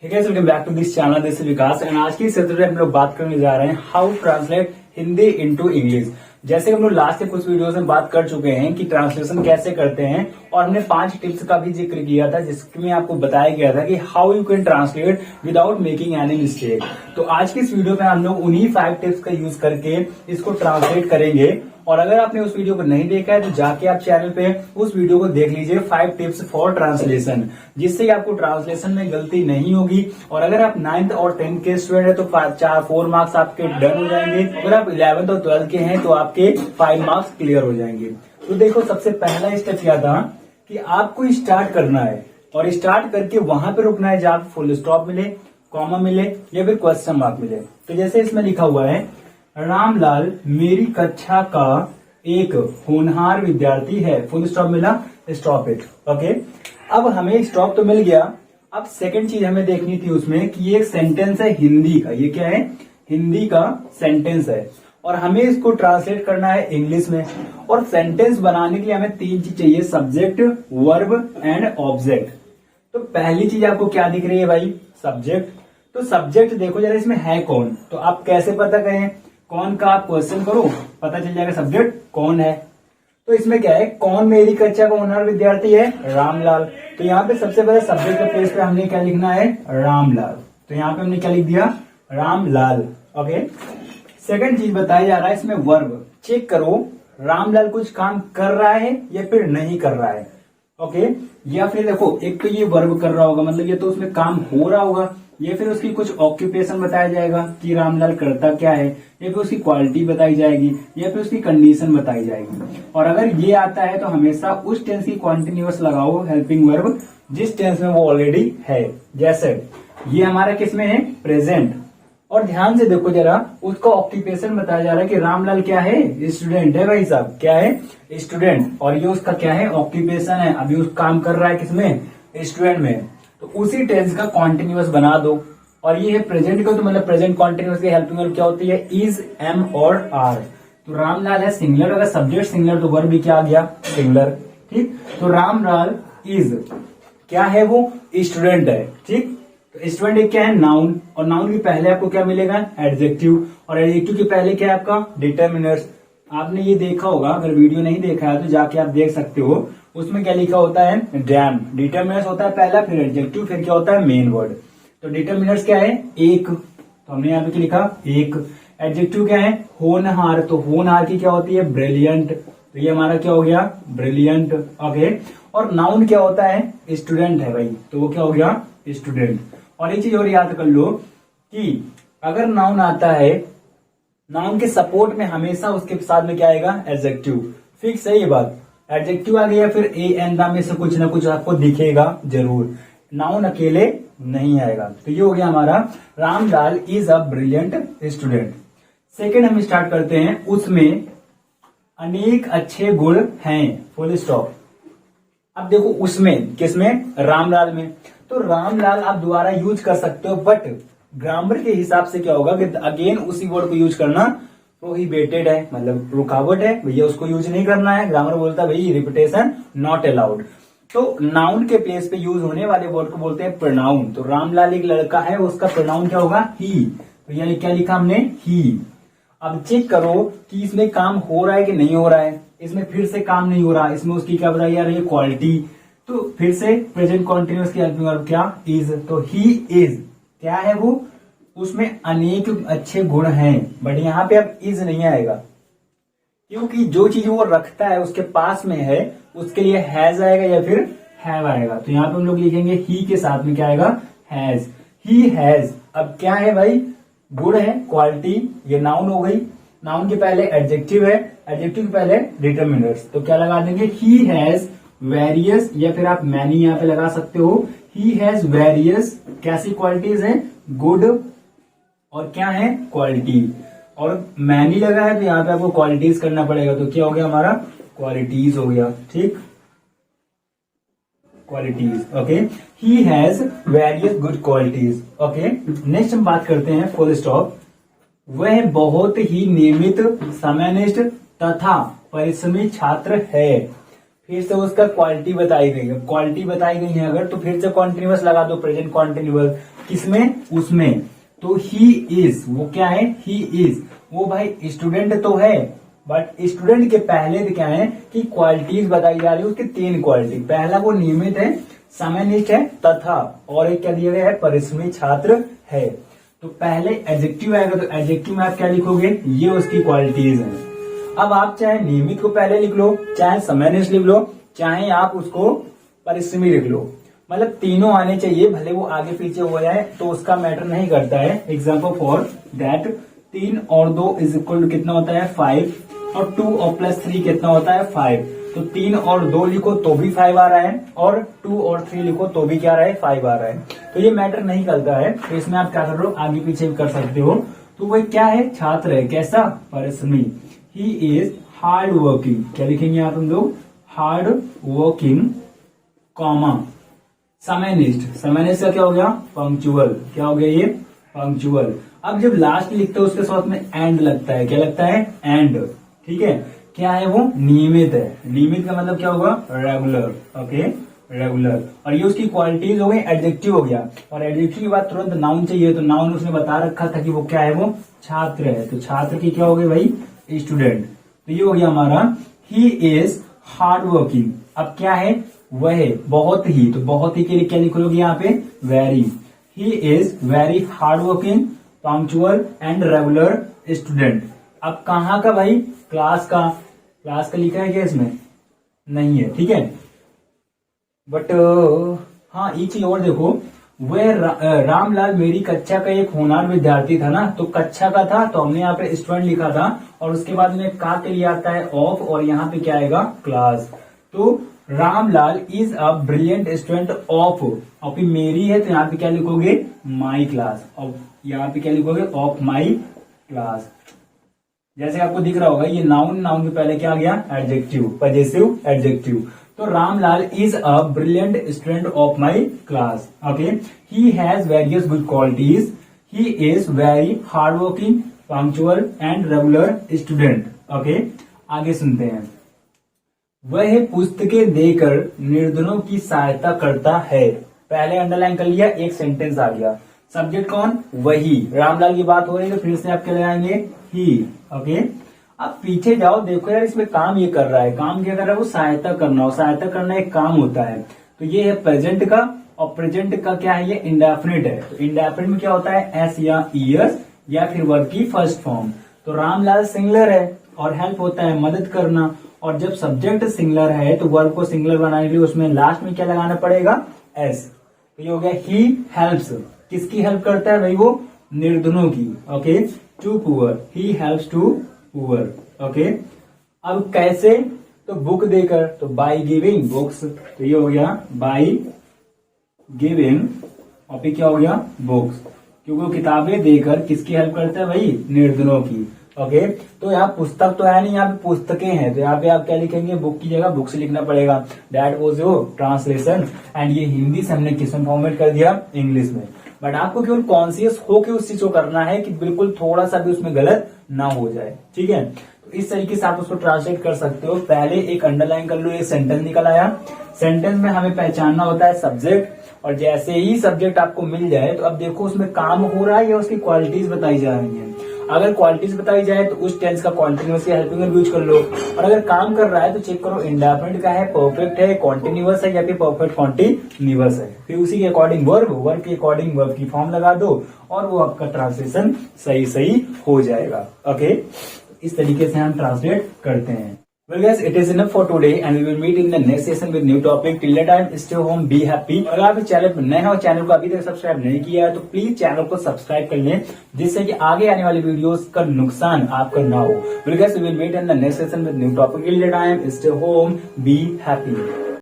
ठीक है, welcome back to this channel. This is Vikas and आज की सत्र में हम लोग बात करने जा रहे हैं how translate Hindi into English. जैसे हम लोग लास्ट के कुछ वीडियोस में बात कर चुके हैं कि ट्रांसलेशन कैसे करते हैं और हमने 5 टिप्स का भी जिक्र किया था जिसमें आपको बताया गया था कि how you can translate without making any mistake. तो आज की इस वीडियो में हम लोग उन्हीं 5 टिप्स का यूज करके इसको ट्रांसलेट करेंगे। और अगर आपने उस वीडियो को नहीं देखा है तो जाके आप चैनल पे उस वीडियो को देख लीजिए, 5 टिप्स फॉर ट्रांसलेशन, जिससे आपको ट्रांसलेशन में गलती नहीं होगी। और अगर आप 9th और 10th के स्टूडेंट है तो 4 मार्क्स आपके डन हो जाएंगे। अगर आप 11th और 12th के हैं तो आपके 5 मार्क्स क्लियर हो जाएंगे। तो देखो, सबसे पहला स्टेप क्या था कि आपको स्टार्ट करना है और स्टार्ट करके वहां पे रुकना है जहां फुल स्टॉप मिले, कॉमा मिले या फिर क्वेश्चन मार्क मिले। तो जैसे इसमें लिखा हुआ है, रामलाल मेरी कक्षा का एक होनहार विद्यार्थी है, फुल स्टॉप मिला, स्टॉप इट। ओके, अब हमें स्टॉप तो मिल गया। अब सेकंड चीज हमें देखनी थी उसमें कि ये एक सेंटेंस है हिंदी का। ये क्या है? हिंदी का सेंटेंस है और हमें इसको ट्रांसलेट करना है इंग्लिश में। और सेंटेंस बनाने के लिए हमें 3 चीज चाहिए, सब्जेक्ट, वर्ब एंड ऑब्जेक्ट। तो पहली चीज आपको क्या दिख रही है भाई? सब्जेक्ट। तो सब्जेक्ट देखो जरा, इसमें है कौन, तो आप कैसे पता करें? कौन का आप क्वेश्चन करो, पता चल जाएगा सब्जेक्ट कौन है। तो इसमें क्या है? कौन मेरी कक्षा का होनहार विद्यार्थी है? रामलाल। तो यहाँ पे सबसे पहले सब्जेक्ट के प्लेस पे हमने क्या लिखना है? रामलाल। तो यहाँ पे हमने क्या लिख दिया? रामलाल। ओके, सेकंड चीज बताया जा रहा है इसमें वर्ब। चेक करो रामलाल कुछ काम कर रहा है या फिर नहीं कर रहा है। ओके, या फिर देखो, एक तो ये वर्ब कर रहा होगा, मतलब ये तो उसमें काम हो रहा होगा, या फिर उसकी कुछ ऑक्यूपेशन बताया जाएगा कि रामलाल करता क्या है, या फिर उसकी क्वालिटी बताई जाएगी, या फिर उसकी कंडीशन बताई जाएगी। और अगर ये आता है तो हमेशा उस टेंस की कॉन्टिन्यूअस लगाओ हेल्पिंग वर्ब जिस टेंस में वो ऑलरेडी है। जैसे ये हमारा किसमें है? प्रेजेंट। और ध्यान से देखो जरा, उसका ऑक्यूपेशन बताया जा रहा है कि रामलाल क्या है? स्टूडेंट है भाई साहब। क्या है? स्टूडेंट। और ये उसका क्या है? ऑक्यूपेशन है। अभी उस काम कर रहा है किसमें? स्टूडेंट में। तो उसी टेंस का कॉन्टिन्यूअस बना दो। और ये है प्रेजेंट का, तो मतलब प्रेजेंट कॉन्टिन्यूअस की हेल्पिंग वर्ब क्या होती है? इज, एम और आर। तो रामलाल है सिंगुलर, अगर सब्जेक्ट सिंगुलर तो वर्ब भी क्या आ गया? सिंगुलर। ठीक, तो रामलाल इज क्या है? वो स्टूडेंट है। ठीक, तो स्टूडेंट एक क्या है? नाउन। और नाउन के पहले आपको क्या मिलेगा? एडजेक्टिव। और एडजेक्टिव के पहले क्या है आपका? डिटरमिनर्स। आपने ये देखा होगा, अगर वीडियो नहीं देखा है तो जाके आप देख सकते हो। उसमें क्या लिखा होता है? डैम। डिटरमिनर्स होता है पहला, फिर एडजेक्टिव, फिर क्या होता है? Main word. तो डिटरमिनर्स क्या है? एक। तो हमने यहाँ पे क्या लिखा? एक। एडजेक्टिव क्या है? होनहार। तो होनहार की क्या होती है? ब्रिलियंट। तो ये हमारा क्या हो गया? ब्रिलियंट। ओके, और नाउन क्या होता है? स्टूडेंट है भाई, तो वो क्या हो गया? स्टूडेंट। और एक चीज और याद कर लो कि अगर नाउन आता है, नाउन के सपोर्ट में हमेशा उसके साथ में क्या आएगा? एडजेक्टिव। फिक्स है ये बात। एडजेक्टिव आ गया, फिर ए एन में से कुछ ना कुछ आपको दिखेगा जरूर, नाउन अकेले नहीं आएगा। तो ये हो गया हमारा Ramlal is a brilliant student. Second हम स्टार्ट करते हैं, उसमें अनेक अच्छे गुण हैं, फुल स्टॉप। अब देखो उसमें, किसमें? रामलाल में। तो रामलाल आप दोबारा यूज कर सकते हो, बट ग्रामर के हिसाब से क्या होगा कि अगेन उसी वर्ड को यूज करना प्रोहिबिटेड है, मतलब रुकावट है भैया, उसको यूज नहीं करना है। ग्रामर बोलता है भाई रिपीटेशन नॉट अलाउड। तो नाउन के प्लेस पे यूज होने वाले वर्ड को बोलते हैं प्रोनाउन। तो रामलाल एक लड़का है, उसका प्रोनाउन क्या होगा? ही। तो यानी क्या लिखा हमने? ही। अब चेक करो कि इसमें काम हो रहा है कि नहीं हो रहा है। इसमें फिर से काम नहीं हो रहा, इसमें उसकी क्या बताई जा रही है? क्वालिटी। तो फिर से प्रेजेंट कॉन्टिन्यूअस की हेल्पिंग वर्ब क्या? इज। तो ही इज क्या है? वो उसमें अनेक अच्छे गुण हैं, बट यहाँ पे अब इज नहीं आएगा, क्योंकि जो चीज वो रखता है उसके पास में है, उसके लिए हैज आएगा या फिर हैव आएगा। तो यहाँ पे हम लोग लिखेंगे ही के साथ में क्या आएगा? हैज। He has. अब क्या है भाई? गुण है, क्वालिटी। ये नाउन हो गई। नाउन के पहले एडजेक्टिव है, एडजेक्टिव के पहले डिटरमिनर्स। तो क्या लगा देंगे? ही हैज वेरियस, या फिर आप मैनी यहाँ पे लगा सकते हो। ही हैज वेरियस कैसी क्वालिटीज हैं? गुड और क्या है? क्वालिटी। और मैनी लगा है तो यहाँ पे आपको क्वालिटीज करना पड़ेगा। तो क्या हो गया हमारा? क्वालिटीज हो गया। ठीक, qualities. Okay, he has various good qualities. Okay, next हम बात करते हैं फुल स्टॉप। वह बहुत ही नियमित, समयनिष्ठ तथा परिश्रमी छात्र है। फिर से उसका क्वालिटी बताई गई है, क्वालिटी बताई गई है अगर, तो फिर से कॉन्टिन्यूअस लगा दो, प्रेजेंट कॉन्टिन्यूअस। किसमें, उसमें। तो ही इज, वो क्या है, ही इज, वो भाई स्टूडेंट तो है, बट स्टूडेंट के पहले क्या है कि क्वालिटीज बताई जा रही है, उसकी 3 क्वालिटी। पहला वो नियमित है, समयनिष्ठ है, तथा और एक क्या दिया गया है, परिश्रमी छात्र है। तो पहले एडजेक्टिव आएगा, तो एडजेक्टिव में आप क्या लिखोगे, ये उसकी क्वालिटीज हैं। अब आप चाहे नियमित को पहले लिख लो, चाहे समयनिष्ठ लिख लो, चाहे आप उसको परिश्रमी लिख लो, मतलब तीनों आने चाहिए, भले वो आगे पीछे हो जाए तो उसका मैटर नहीं करता है। एग्जाम्पल फॉर दैट 3 और 2 इज इक्वल टू कितना होता है 5, और 2 और प्लस 3 कितना होता है 5। तो 3 और 2 लिखो तो भी 5 आ रहा है, और 2 और 3 लिखो तो भी क्या आ रहा है 5 आ रहा है। तो ये मैटर नहीं करता है। तो इसमें आप क्या कर रहे हो, आगे पीछे भी कर सकते हो। तो वो क्या है, छात्र है, कैसा, परिश्रमी। ही इज हार्ड वर्किंग, क्या लिखेंगे आप हम लोग, हार्ड वर्किंग, कॉमा समयनिष्ठ। समयनिष्ठ का क्या हो गया, पंक्चुअल, क्या हो गया ये, पंक्चुअल। अब जब लास्ट लिखते हो उसके साथ में एंड लगता है, क्या लगता है, एंड, ठीक है। क्या है वो, नियमित है। नियमित का मतलब क्या होगा, रेगुलर, ओके, रेगुलर। और ये उसकी क्वालिटीज हो गई, एडजेक्टिव हो गया। और एडजेक्टिव के बाद तुरंत नाउन चाहिए, तो नाउन उसने बता रखा था कि वो क्या है, वो छात्र है। तो छात्र की क्या हो गई भाई, स्टूडेंट। तो ये हो गया हमारा ही इज हार्ड वर्किंग। अब क्या है, वह बहुत ही, तो बहुत ही के लिए क्या लिखोगे यहाँ पे, very. He is very hard working, punctual and regular student. अब कहाँ का भाई, क्लास का। क्लास का लिखा है क्या इसमें, नहीं है, ठीक है। बट हाँ, एक चीज और देखो, वह रामलाल मेरी कक्षा का एक होनहार विद्यार्थी था ना, तो कक्षा का था तो हमने यहाँ पे स्टूडेंट लिखा था, और उसके बाद में का के लिए आता है ऑफ, और यहाँ पे क्या आएगा, क्लास। तो Ramlal is a brilliant student of, और फिर मेरी है तो यहाँ पे क्या लिखोगे, माई क्लास, और यहाँ पे क्या लिखोगे, ऑफ माई क्लास। जैसे आपको दिख रहा होगा ये नाउन, नाउन के पहले क्या आ गया, एडजेक्टिव, पजेसिव एडजेक्टिव। तो Ramlal is a brilliant student of my class, okay. He has various good qualities, he is very hard working, punctual and regular student, okay. आगे सुनते हैं। वह पुस्तकें देकर निर्धनों की सहायता करता है। पहले अंडरलाइन कर लिया, एक सेंटेंस आ गया। सब्जेक्ट कौन, वही, रामलाल की बात हो रही है, तो फिर से आप क्या लगाएंगे, ही, ओके। अब पीछे जाओ, देखो यार इसमें काम ये कर रहा है, काम क्या कर रहा है, वो सहायता करना, और सहायता करना एक काम होता है। तो ये है प्रेजेंट का, और प्रेजेंट का क्या है, ये इंडेफिनिट है। तो इंडेफिनिट में क्या होता है, एस या ईयर्स, या फिर वर्ब की फर्स्ट फॉर्म। तो रामलाल सिंगुलर है, और हेल्प होता है मदद करना, और जब सब्जेक्ट सिंगुलर है तो वर्ब को सिंगुलर बनाने के लिए उसमें लास्ट में क्या लगाना पड़ेगा, एस। तो ये हो गया ही हेल्प्स, किसकी हेल्प करता है भाई, वो निर्धनों की, okay, to poor, he helps to poor, okay. अब कैसे, तो बुक देकर, तो बाय गिविंग बुक्स। तो ये हो गया बाय गिविंग, और फिर क्या हो गया, बुक्स, क्योंकि वो किताबें देकर किसकी हेल्प करता है भाई, निर्धनों की, ओके। तो यहाँ पुस्तक तो है नहीं, यहाँ पे पुस्तकें हैं, तो यहाँ पे आप क्या लिखेंगे, बुक की जगह बुक्स लिखना पड़ेगा। That was your translation. And ये हिंदी से हमने किस में फॉर्मेट कर दिया, इंग्लिश में। बट आपको केवल कॉन्शियस होकर उस चीज को करना है कि बिल्कुल थोड़ा सा भी उसमें गलत ना हो जाए, ठीक है। तो इस तरीके से आप उसको ट्रांसलेट कर सकते हो। पहले एक अंडरलाइन कर लो, एक सेंटेंस निकल आया। सेंटेंस में हमें पहचानना होता है सब्जेक्ट, और जैसे ही सब्जेक्ट आपको मिल जाए तो अब देखो उसमें काम हो रहा है या उसकी क्वालिटीज बताई जा रही है। अगर क्वालिटीज बताई जाए तो उस टेंस का कॉन्टिन्यूअस या हेल्पिंग वर्ब यूज कर लो, और अगर काम कर रहा है तो चेक करो इंडेफिनिट का है, परफेक्ट है, कॉन्टिन्यूअस है, या फिर परफेक्ट कॉन्टिन्यूअस है। फिर उसी के अकॉर्डिंग वर्ब के अकॉर्डिंग वर्ब की फॉर्म लगा दो, और वो आपका ट्रांसलेशन सही सही हो जाएगा, ओके। इस तरीके से हम ट्रांसलेट करते हैं। Well guys, it is enough for today and we will meet in the next session with new topic. Till that time, stay home, be happy. अगर आप इस चैनल पर नए हो, चैनल को अभी तक सब्सक्राइब नहीं किया है तो प्लीज चैनल को सब्सक्राइब कर लें, जिससे कि आगे आने वाली वीडियोस का नुकसान आपका ना हो। Well guys, we will meet in the next session with new topic. Till that time, stay home, be happy.